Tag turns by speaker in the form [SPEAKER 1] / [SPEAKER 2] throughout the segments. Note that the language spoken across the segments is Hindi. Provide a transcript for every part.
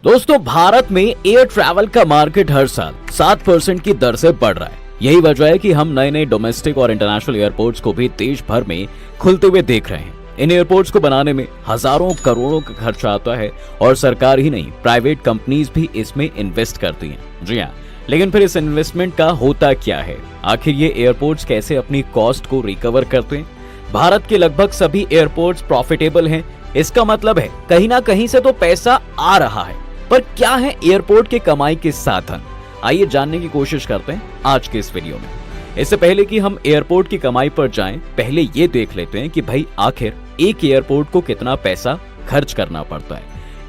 [SPEAKER 1] दोस्तों, भारत में एयर ट्रैवल का मार्केट हर साल 7% की दर से बढ़ रहा है। यही वजह है कि हम नए नए डोमेस्टिक और इंटरनेशनल एयरपोर्ट्स को भी देश भर में खुलते हुए देख रहे हैं। इन एयरपोर्ट्स को बनाने में हजारों करोड़ों का खर्चा आता है और सरकार ही नहीं, प्राइवेट कंपनीज भी इसमें इन्वेस्ट करती हैं। जी हाँ, लेकिन फिर इस इन्वेस्टमेंट का होता क्या है? आखिर ये एयरपोर्ट्स कैसे अपनी कॉस्ट को रिकवर करते हैं? भारत के लगभग सभी एयरपोर्ट्स प्रॉफिटेबल हैं। इसका मतलब है कहीं ना कहीं से तो पैसा आ रहा है। पर क्या है एयरपोर्ट के कमाई के साधन? आइए जानने की कोशिश करते हैं आज के इस वीडियो में। इससे पहले कि हम एयरपोर्ट की कमाई पर जाएं, पहले ये देख लेते हैं कि भाई आखिर एक एयरपोर्ट को कितना पैसा खर्च करना पड़ता है।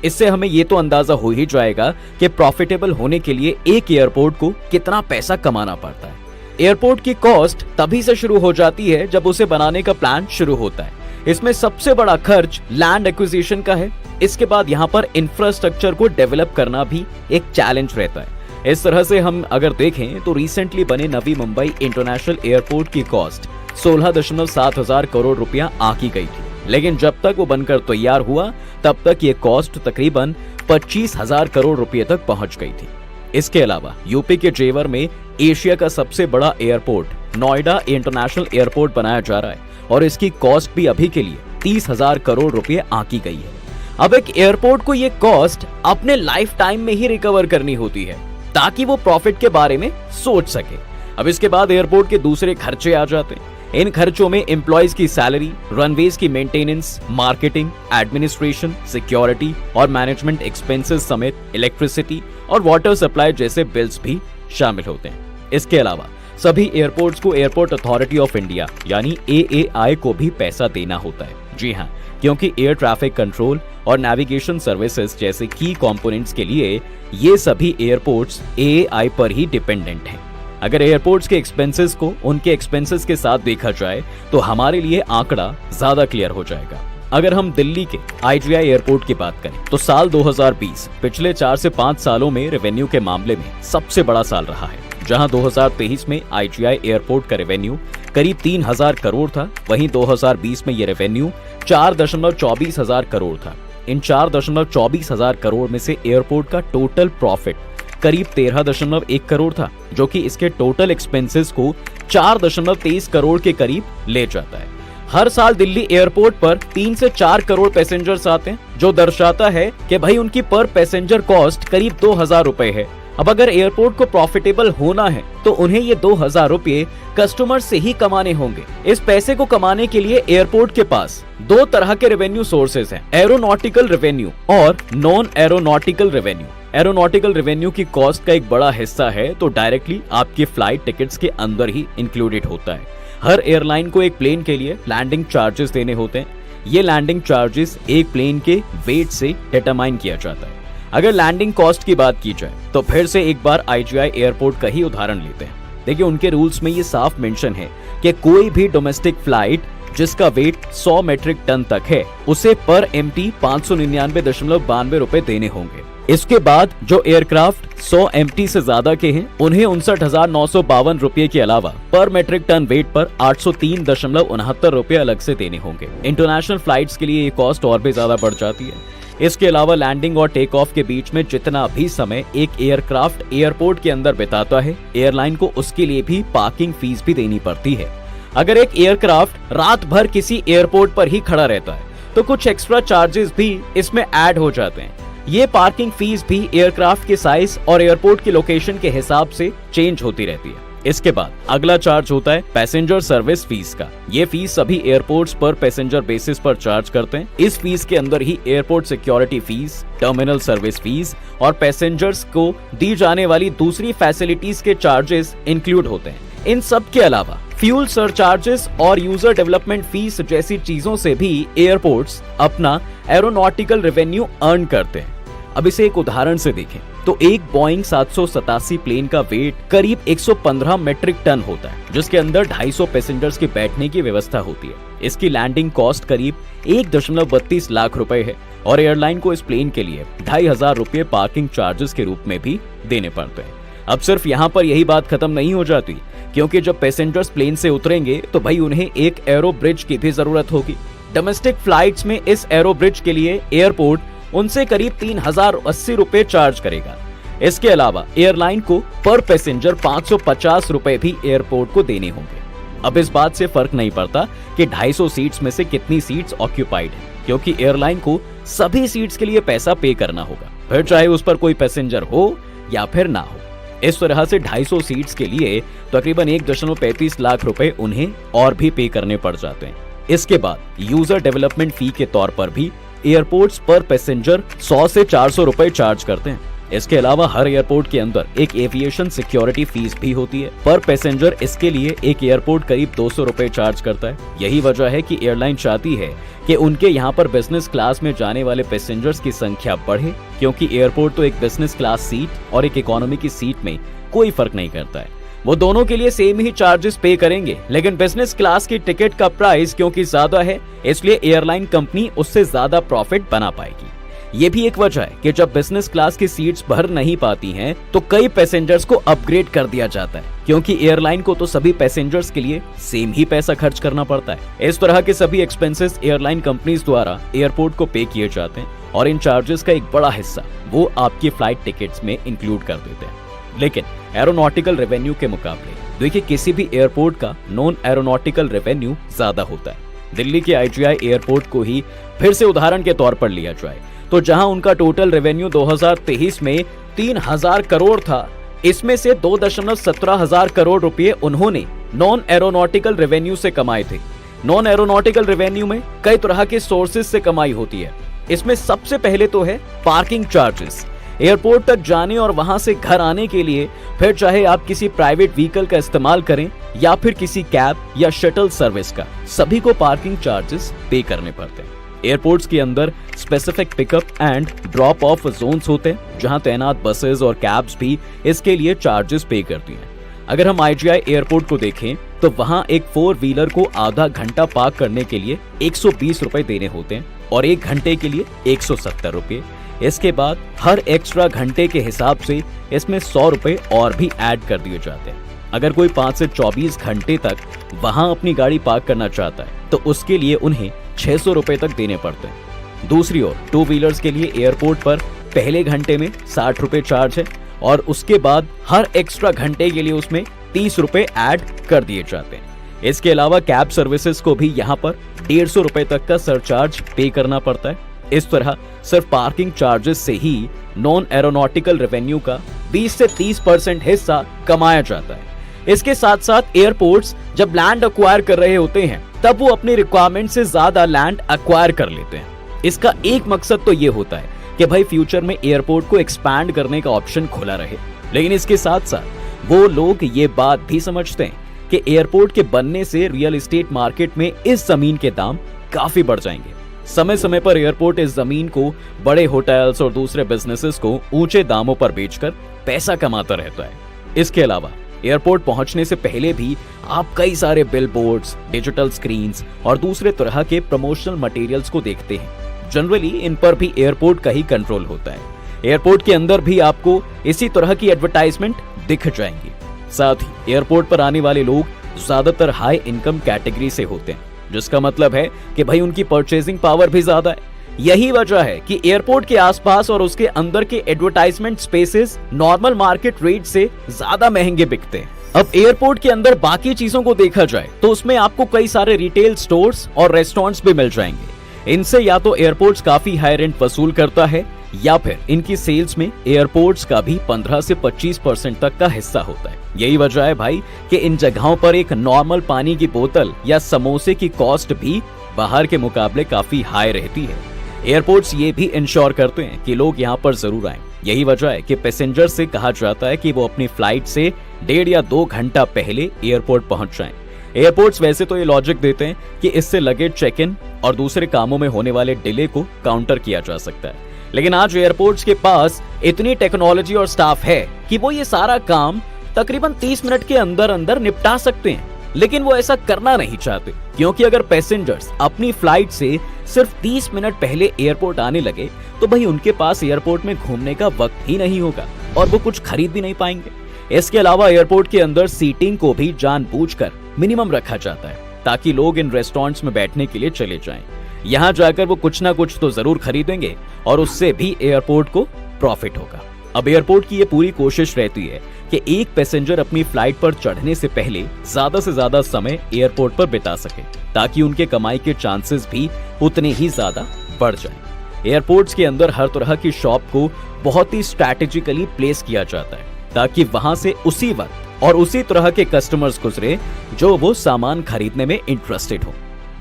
[SPEAKER 1] इससे हमें ये तो अंदाजा हो ही जाएगा कि प्रॉफिटेबल होने के लिए एक एयरपोर्ट को कितना पैसा कमाना पड़ता है। एयरपोर्ट की कॉस्ट तभी से शुरू हो जाती है जब उसे बनाने का प्लान शुरू होता है। इसमें सबसे बड़ा खर्च लैंड एक्विजिशन का है। इसके बाद यहाँ पर इंफ्रास्ट्रक्चर को डेवलप करना भी एक चैलेंज रहता है। इस तरह से हम अगर देखें तो रिसेंटली बने नवी मुंबई इंटरनेशनल एयरपोर्ट की कॉस्ट 16.7 हजार करोड़ रुपया आंकी गई थी, लेकिन जब तक वो बनकर तैयार हुआ तब तक ये कॉस्ट तकरीबन 25,000 करोड़ रुपये तक पहुंच गई थी। इसके अलावा यूपी के जेवर में एशिया का सबसे बड़ा एयरपोर्ट नोएडा इंटरनेशनल एयरपोर्ट बनाया जा रहा है और इसकी कॉस्ट भी अभी के लिए 30,000 करोड़ रुपये आंकी गई है। अब एक एयरपोर्ट को ये कॉस्ट अपने लाइफ टाइम में ही रिकवर करनी होती है ताकि वो प्रॉफिट के बारे में सोच सके। अब इसके बाद एयरपोर्ट के दूसरे खर्चे आ जाते हैं। इन खर्चों में एम्प्लॉयज की सैलरी, रनवेज की मेंटेनेंस, मार्केटिंग, एडमिनिस्ट्रेशन, सिक्योरिटी और मैनेजमेंट एक्सपेंसेस समेत इलेक्ट्रिसिटी और वाटर सप्लाई जैसे बिल्स भी शामिल होते हैं। इसके अलावा सभी एयरपोर्ट्स को एयरपोर्ट अथॉरिटी ऑफ इंडिया यानी AAI को भी पैसा देना होता है। जी हाँ, क्योंकि एयर ट्रैफिक कंट्रोल और नेविगेशन सर्विसेज जैसे की कंपोनेंट्स के लिए ये सभी एयरपोर्ट्स AAI पर ही डिपेंडेंट हैं। अगर एयरपोर्ट्स के एक्सपेंसेस को उनके एक्सपेंसेस के साथ देखा जाए तो हमारे लिए आंकड़ा ज्यादा क्लियर हो जाएगा। अगर हम दिल्ली के IGI एयरपोर्ट की बात करें तो साल 2020 पिछले 4 से 5 सालों में रेवेन्यू के मामले में सबसे बड़ा साल रहा है। जहां 2023 में IGI एयरपोर्ट का रेवेन्यू करीब 3,000 करोड़ था, वहीं 2020 में ये रेवेन्यू 4.24 हजार करोड़ था। इन 4.24 हजार करोड़ में से एयरपोर्ट का टोटल प्रॉफिट करीब 13.1 करोड़ था, जो कि इसके टोटल एक्सपेंसेस को 4.23 करोड़ के करीब ले जाता है। हर साल दिल्ली एयरपोर्ट पर 3 से 4 करोड़ पैसेंजर्स आते हैं, जो दर्शाता है कि भाई उनकी पर पैसेंजर कॉस्ट करीब 2,000 रुपए है। अब अगर एयरपोर्ट को प्रॉफिटेबल होना है तो उन्हें ये 2,000 रुपये कस्टमर से ही कमाने होंगे। इस पैसे को कमाने के लिए एयरपोर्ट के पास 2 तरह के रेवेन्यू सोर्सेज हैं, एरोनॉटिकल रेवेन्यू और non aeronautical revenue. Aeronautical revenue की कॉस्ट का एक बड़ा हिस्सा है तो डायरेक्टली आपकी फ्लाइट टिकट्स के अंदर ही इंक्लूडेड होता है। हर एयरलाइन को एक प्लेन के लिए लैंडिंग चार्जेस देने होते हैं। ये लैंडिंग चार्जेस एक प्लेन के वेट से डिटरमाइन किया जाता है। अगर लैंडिंग कॉस्ट की बात की जाए तो फिर से एक बार IGI एयरपोर्ट का ही उदाहरण लेते हैं। देखिए, उनके रूल्स में ये साफ मेंशन है कि कोई भी डोमेस्टिक फ्लाइट जिसका वेट 100 मीट्रिक टन तक है उसे पर MT 599.92 रुपए देने होंगे। इसके बाद जो एयरक्राफ्ट 100 MT से ज्यादा के हैं उन्हें 59,952 रुपए के अलावा पर मेट्रिक टन वेट पर 803.69 रुपए अलग से देने होंगे। इंटरनेशनल फ्लाइट्स के लिए ये कॉस्ट और भी ज्यादा बढ़ जाती है। इसके अलावा लैंडिंग और टेक ऑफ के बीच में जितना भी समय एक एयरक्राफ्ट एयरपोर्ट के अंदर बिताता है, एयरलाइन को उसके लिए भी पार्किंग फीस भी देनी पड़ती है। अगर एक एयरक्राफ्ट रात भर किसी एयरपोर्ट पर ही खड़ा रहता है तो कुछ एक्स्ट्रा चार्जेस भी इसमें ऐड हो जाते हैं। ये पार्किंग फीस भी एयरक्राफ्ट के साइज और एयरपोर्ट की लोकेशन के हिसाब से चेंज होती रहती है। इसके बाद अगला चार्ज होता है पैसेंजर सर्विस फीस का। ये फीस सभी एयरपोर्ट्स पर पैसेंजर बेसिस पर चार्ज करते हैं। इस फीस के अंदर ही airport security fees, terminal service fees और पैसेंजर्स को दी जाने वाली दूसरी फैसिलिटीज के चार्जेस इंक्लूड होते हैं। इन सब के अलावा फ्यूल सरचार्जेस और यूजर डेवलपमेंट फीस जैसी चीजों से भी एयरपोर्ट्स अपना एरोनॉटिकल रेवेन्यू अर्न करते हैं। अब इसे एक उदाहरण से देखें तो एक बोइंग 787 प्लेन का वेट करीब 115 मीट्रिक टन होता है, जिसके अंदर 250 पैसेंजर्स के बैठने की व्यवस्था होती है। इसकी लैंडिंग कॉस्ट करीब 1.32 लाख रुपए है और एयरलाइन को इस प्लेन के लिए 2,500 रुपये पार्किंग चार्जेस के रूप में भी देने पड़ते हैं। अब सिर्फ यहाँ पर यही बात खत्म नहीं हो जाती, क्योंकि जब पैसेंजर्स प्लेन से उतरेंगे तो भाई उन्हें एक एरो ब्रिज की भी जरूरत होगी। डोमेस्टिक फ्लाइट्स में इस एरो ब्रिज के लिए एयरपोर्ट उनसे करीब 3080 रुपए चार्ज करेगा। इसके अलावा एयरलाइन को पर पैसेंजर 550 रुपए भी एयरपोर्ट को देने होंगे। अब इस बात से फर्क नहीं पड़ता कि 250 सीट्स में से कितनी सीट्स ऑक्यूपाइड है, क्योंकि एयरलाइन को सभी सीट्स के लिए पैसा पे करना होगा, फिर चाहे उस पर कोई पैसेंजर हो या फिर ना हो। इस तरह से 250 सीट्स के लिए तकरीबन 1.35 लाख रुपए उन्हें और भी पे करने पड़ जाते हैं। इसके बाद यूजर डेवलपमेंट फी के तौर पर भी एयरपोर्ट्स पर पैसेंजर 100 से 400 रुपए चार्ज करते हैं। इसके अलावा हर एयरपोर्ट के अंदर एक एविएशन सिक्योरिटी फीस भी होती है पर पैसेंजर। इसके लिए एक एयरपोर्ट करीब 200 रुपए चार्ज करता है। यही वजह है कि एयरलाइन चाहती है कि उनके यहाँ पर बिजनेस क्लास में जाने वाले पैसेंजर्स की संख्या बढ़े, क्योंकि एयरपोर्ट तो एक बिजनेस क्लास सीट और एक इकोनॉमी की सीट में कोई फर्क नहीं करता है। वो दोनों के लिए सेम ही चार्जेस पे करेंगे, लेकिन बिजनेस क्लास की टिकट का प्राइस क्योंकि ज्यादा है, इसलिए एयरलाइन कंपनी उससे ज्यादा प्रॉफिट बना पाएगी। ये भी एक वजह है कि जब बिजनेस क्लास की सीट्स भर नहीं पाती हैं, तो कई पैसेंजर्स को अपग्रेड कर दिया जाता है, क्योंकि एयरलाइन को तो सभी पैसेंजर्स के लिए सेम ही पैसा खर्च करना पड़ता है। इस तरह के सभी एक्सपेंसेस एयरलाइन कंपनीज द्वारा एयरपोर्ट को पे किए जाते हैं और इन चार्जेस का एक बड़ा हिस्सा वो आपकी फ्लाइट टिकट्स में इंक्लूड कर देते हैं। लेकिन एरोनॉटिकल रेवेन्यू के मुकाबले देखिए किसी भी एयरपोर्ट का नॉन एरोनॉटिकल रेवेन्यू ज्यादा होता है। दिल्ली के IGI एयरपोर्ट को ही फिर से उदाहरण के तौर पर लिया जाए तो जहां उनका टोटल रेवेन्यू 2023 में 3000 करोड़ था, इसमें से 2.17 हजार करोड़ रुपए उन्होंने नॉन एरोनॉटिकल रेवेन्यू से कमाए थे। नॉन एरोनॉटिकल रेवेन्यू में कई तरह के सोर्सेज से कमाई होती है। इसमें सबसे पहले तो है पार्किंग चार्जेस। एयरपोर्ट तक जाने और वहां से घर आने के लिए फिर चाहे आप किसी प्राइवेट व्हीकल का इस्तेमाल करें या फिर किसी कैब या शटल सर्विस का, सभी को पार्किंग चार्जेस पे करने पड़ते हैं। एयरपोर्ट्स के अंदर specific pickup and drop of Jones होते हैं, जहां तैनात बसेस और कैब्स भी इसके लिए चार्जेस पे करती हैं। अगर हम IGI एयरपोर्ट को देखें तो वहां एक 4 व्हीलर को आधा घंटा पार्क करने के लिए 120 रुपए देने होते हैं और 1 घंटे के लिए 170 रुपए। इसके बाद हर एक्स्ट्रा घंटे के हिसाब से इसमें 100 रुपए और भी ऐड कर दिए जाते हैं। अगर कोई 5 से 24 घंटे तक वहां अपनी गाड़ी पार्क करना चाहता है तो उसके लिए उन्हें 600 रुपए तक देने पड़ते हैं। दूसरी ओर 2 व्हीलर्स के लिए एयरपोर्ट पर पहले घंटे में 60 रुपए चार्ज है और उसके बाद हर एक्स्ट्रा घंटे के लिए उसमें 30 रुपए ऐड कर दिए जाते हैं। इसके अलावा कैब सर्विसेज को भी यहाँ पर 150 रुपए तक का सरचार्ज पे करना पड़ता है। इस तरह सिर्फ पार्किंग चार्जेस से ही नॉन एरोनॉटिकल रेवेन्यू का 20 से 30% हिस्सा कमाया जाता है। इसके साथ साथ एयरपोर्ट्स जब लैंड अक्वायर कर रहे होते हैं तब वो अपनी रिक्वायरमेंट से ज्यादा लैंड अक्वायर कर लेते हैं। इसका एक मकसद तो ये होता है कि भाई फ्यूचर में एयरपोर्ट को एक्सपैंड करने का ऑप्शन खुला रहे, लेकिन इसके साथ साथ वो लोग ये बात भी समझते हैं कि एयरपोर्ट के बनने से रियल एस्टेट मार्केट में इस जमीन के दाम काफी बढ़ जाएंगे। समय समय पर एयरपोर्ट इस जमीन को बड़े होटल्स और दूसरे बिजनेसेस को ऊंचे दामों पर बेचकर पैसा कमाता रहता है। इसके अलावा एयरपोर्ट पहुंचने से पहले भी आप कई सारे बिलबोर्ड्स, डिजिटल स्क्रीन्स और दूसरे तरह के प्रमोशनल मटेरियल्स को देखते हैं। जनरली इन पर भी एयरपोर्ट का ही कंट्रोल होता है। एयरपोर्ट के अंदर भी आपको इसी तरह की एडवर्टाइजमेंट दिख जाएंगी। साथ ही एयरपोर्ट पर आने वाले लोग ज्यादातर हाई इनकम कैटेगरी से होते हैं, जिसका मतलब है कि भाई उनकी परचेजिंग पावर भी ज्यादा है। यही वजह है कि एयरपोर्ट के आसपास और उसके अंदर के advertisement spaces normal market rate से ज्यादा महंगे बिकते हैं। अब एयरपोर्ट के अंदर बाकी चीजों को देखा जाए तो उसमें आपको कई सारे रिटेल स्टोर्स और रेस्टोरेंट्स भी मिल जाएंगे। इनसे या तो एयरपोर्ट्स काफी हाई रेंट वसूल करता है या फिर इनकी सेल्स में एयरपोर्ट्स का भी 15 से 25% तक का हिस्सा होता है। यही वजह है भाई कि इन जगहों पर एक नॉर्मल पानी की बोतल या समोसे की कॉस्ट भी बाहर के मुकाबले काफी हाई रहती है। एयरपोर्ट्स ये भी इंश्योर करते हैं कि लोग यहाँ पर जरूर आएं। यही वजह है कि पैसेंजर से कहा जाता है कि वो अपनी फ्लाइट से 1.5 या 2 घंटा पहले एयरपोर्ट पहुंच जाएं। एयरपोर्ट्स वैसे तो ये लॉजिक देते हैं कि इससे लगेज चेक इन और दूसरे कामों में होने वाले डिले को काउंटर किया जा सकता है, लेकिन आज एयरपोर्ट्स के पास इतनी टेक्नोलॉजी और स्टाफ है कि वो ये सारा काम तकरीबन 30 मिनट के अंदर अंदर निपटा सकते हैं। लेकिन वो ऐसा करना नहीं चाहते, क्योंकि अगर पैसेंजर्स अपनी फ्लाइट से सिर्फ 30 मिनट पहले एयरपोर्ट आने लगे तो भाई उनके पास एयरपोर्ट में घूमने का वक्त ही नहीं होगा और वो कुछ खरीद भी नहीं पाएंगे। इसके अलावा एयरपोर्ट के अंदर सीटिंग को भी जानबूझकर मिनिमम रखा जाता है ताकि लोग इन रेस्टोरेंट्स में बैठने के लिए चले जाएं। यहाँ जाकर वो कुछ ना कुछ तो जरूर खरीदेंगे और उससे भी एयरपोर्ट को प्रॉफिट होगा। अब एयरपोर्ट की ये पूरी कोशिश रहती है कि एक पैसेंजर अपनी फ्लाइट पर चढ़ने से पहले ज्यादा से ज्यादा समय एयरपोर्ट पर बिता सके, ताकि उनके कमाई के चांसेस भी उतने ही ज्यादा बढ़ जाएं। एयरपोर्ट्स के अंदर हर तरह की शॉप को बहुत ही स्ट्रैटेजिकली प्लेस किया जाता है, ताकि वहां से उसी वक्त और उसी तरह के कस्टमर्स गुजरे जो वो सामान खरीदने में इंटरेस्टेड हो।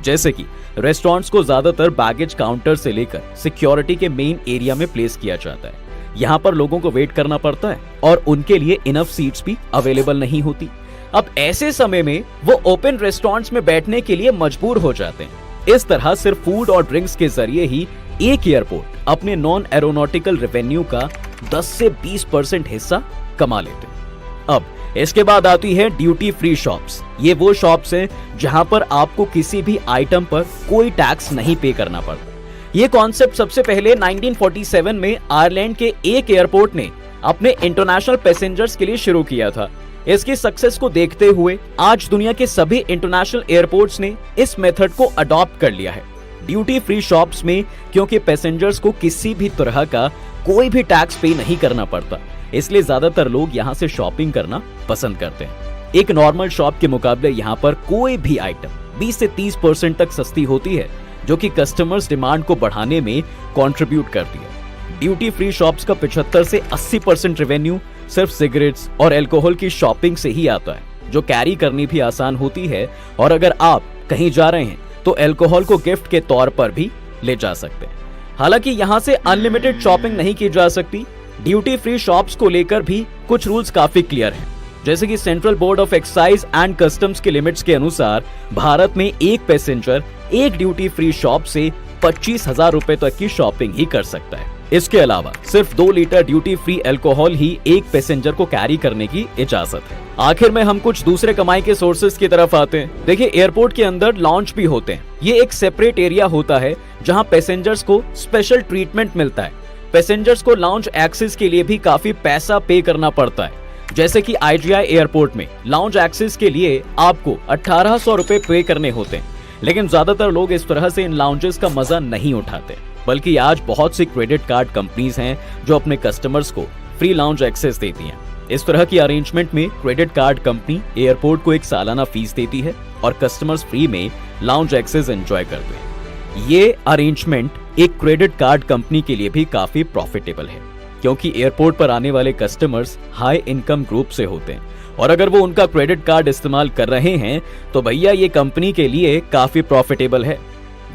[SPEAKER 1] जैसे कि रेस्टोरेंट्स को ज्यादातर बैगेज काउंटर से लेकर सिक्योरिटी के मेन एरिया में प्लेस किया जाता है। यहाँ पर लोगों को वेट करना पड़ता है और उनके लिए इनफ सीट्स भी अवेलेबल नहीं होती। अब ऐसे समय में वो ओपन रेस्टोरेंट्स में बैठने के लिए मजबूर हो जाते हैं। इस तरह सिर्फ फूड और ड्रिंक्स के जरिए ही एक एयरपोर्ट अपने नॉन एरोनॉटिकल रेवेन्यू का 10 से 20% हिस्सा कमा लेते हैं। अब इसके बाद आती है ड्यूटी फ्री शॉप्स। ये वो शॉप्स हैं जहां पर आपको किसी भी आइटम पर कोई टैक्स नहीं पे करना पड़ता। ये कॉन्सेप्ट सबसे पहले 1947 में आयरलैंड के एक एयरपोर्ट ने अपने इंटरनेशनल पैसेंजर्स के लिए शुरू किया था। इसकी सक्सेस को देखते हुए आज दुनिया के सभी इंटरनेशनल एयरपोर्ट्स ने इस मेथड को अडॉप्ट कर लिया है। ड्यूटी फ्री शॉप्स में क्योंकि पैसेंजर्स को किसी भी तरह का कोई भी टैक्स पे नहीं करना पड़ता, इसलिए ज्यादातर लोग यहाँ से शॉपिंग करना पसंद करते हैं। एक नॉर्मल शॉप के मुकाबले यहाँ पर कोई भी आइटम 20 से 30% तक सस्ती होती है, जो कि कस्टमर्स डिमांड को बढ़ाने में कंट्रीब्यूट करती है। ड्यूटी फ्री शॉप्स का 75 से 80% रेवेन्यू सिर्फ सिगरेट्स और अल्कोहल की शॉपिंग से ही आता है, जो कैरी करनी भी आसान होती है। और अगर आप कहीं जा रहे हैं तो अल्कोहल को गिफ्ट के तौर पर भी ले जा सकते हैं। हालांकि यहाँ से अनलिमिटेड शॉपिंग नहीं की जा सकती। ड्यूटी फ्री शॉप्स को लेकर भी कुछ रूल्स काफी क्लियर हैं। जैसे कि central board of excise and customs के लिमिट्स के अनुसार भारत में एक पैसेंजर एक ड्यूटी फ्री शॉप से 25,000 रुपए तक की शॉपिंग ही कर सकता है। इसके अलावा सिर्फ 2 लीटर ड्यूटी फ्री अल्कोहल ही एक पैसेंजर को कैरी करने की इजाजत है। आखिर में हम कुछ दूसरे कमाई के सोर्सेज की तरफ आते हैं। देखिए, एयरपोर्ट के अंदर लॉन्च भी होते हैं। ये एक सेपरेट एरिया होता है जहां पैसेंजर्स को स्पेशल ट्रीटमेंट मिलता है। पैसेंजर्स को लाउंज एक्सेस के लिए भी काफी पैसा पे करना पड़ता है। जैसे कि IGI एयरपोर्ट में लाउंज एक्सेस के लिए आपको 1800 रुपए पे करने होते हैं, लेकिन ज्यादातर लोग इस तरह से इन लाउंजेस का मजा नहीं उठाते, बल्कि आज बहुत सी क्रेडिट कार्ड कंपनीज हैं जो अपने कस्टमर्स को फ्री लाउंज एक्सेस देती हैं। इस तरह की अरेंजमेंट में क्रेडिट कार्ड कंपनी एयरपोर्ट को एक सालाना फीस देती है और कस्टमर्स फ्री में लाउंज एक्सेस एंजॉय करते हैं। ये अरेंजमेंट एक क्रेडिट कार्ड कंपनी के लिए भी काफी प्रॉफिटेबल है, क्योंकि एयरपोर्ट पर आने वाले कस्टमर्स हाई इनकम ग्रुप से होते हैं और अगर वो उनका क्रेडिट कार्ड इस्तेमाल कर रहे हैं तो भैया ये कंपनी के लिए काफी प्रॉफिटेबल है।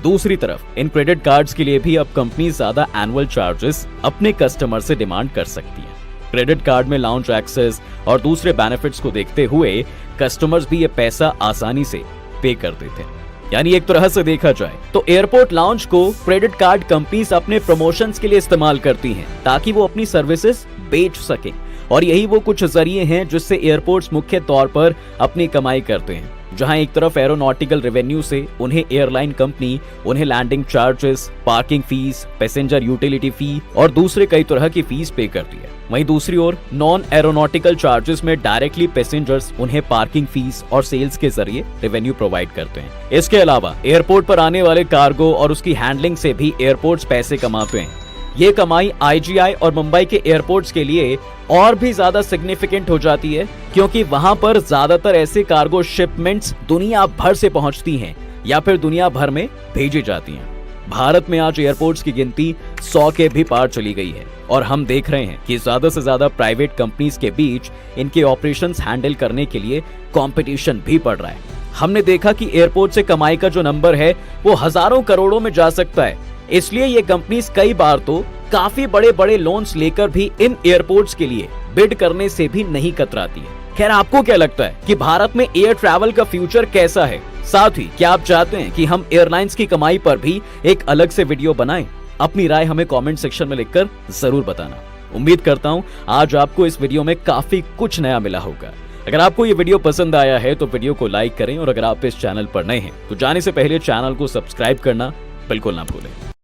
[SPEAKER 1] दूसरी तरफ इन क्रेडिट कार्ड्स के लिए भी अब कंपनी ज्यादा एनुअल चार्जेस अपने कस्टमर से डिमांड कर सकती है। क्रेडिट कार्ड में लाउंज एक्सेस और दूसरे बेनिफिट्स को देखते हुए कस्टमर्स भी ये पैसा आसानी से पे कर देते हैं। यानी एक तरह से देखा जाए तो एयरपोर्ट लाउंज को क्रेडिट कार्ड कंपनीज अपने प्रमोशंस के लिए इस्तेमाल करती हैं, ताकि वो अपनी सर्विसेज बेच सके। और यही वो कुछ जरिए हैं जिससे एयरपोर्ट्स मुख्य तौर पर अपनी कमाई करते हैं। जहां एक तरफ एरोनॉटिकल रेवेन्यू से उन्हें एयरलाइन कंपनी उन्हें landing charges, parking fees, passenger utility fee और दूसरे कई तरह की फीस पे करती है। वहीं दूसरी ओर नॉन एरोनॉटिकल चार्जेस में डायरेक्टली पैसेंजर्स उन्हें पार्किंग फीस और सेल्स के जरिए रेवेन्यू प्रोवाइड करते हैं। इसके अलावा एयरपोर्ट पर आने वाले कार्गो और उसकी हैंडलिंग से भी एयरपोर्ट्स पैसे कमाते हैं। ये कमाई IGI और मुंबई के एयरपोर्ट्स के लिए और भी ज्यादा सिग्निफिकेंट हो जाती है, क्योंकि वहां पर ज्यादातर ऐसे कार्गो शिपमेंट्स दुनिया भर से पहुंचती हैं या फिर दुनिया भर में भेजी जाती हैं। भारत में आज एयरपोर्ट्स की गिनती 100 के भी पार चली गई है और हम देख रहे हैं कि ज्यादा से ज्यादा प्राइवेट कंपनीज के बीच इनके ऑपरेशंस हैंडल करने के लिए कंपटीशन भी बढ़ रहा है। हमने देखा कि एयरपोर्ट से कमाई का जो नंबर है वो हजारों करोड़ों में जा सकता है। इसलिए ये कंपनीज कई बार तो काफी बड़े बड़े लोन्स लेकर भी इन एयरपोर्ट्स के लिए बिड करने से भी नहीं कतराती है। खैर, आपको क्या लगता है कि भारत में एयर ट्रैवल का फ्यूचर कैसा है? साथ ही क्या आप चाहते हैं कि हम एयरलाइंस की कमाई पर भी एक अलग से वीडियो बनाएं? अपनी राय हमें कमेंट सेक्शन में लिखकर जरूर बताना। उम्मीद करता हूं आज आपको इस वीडियो में काफी कुछ नया मिला होगा। अगर आपको ये वीडियो पसंद आया है तो वीडियो को लाइक करें और अगर आप इस चैनल पर नए हैं तो जाने से पहले चैनल को सब्सक्राइब करना बिल्कुल ना भूलें।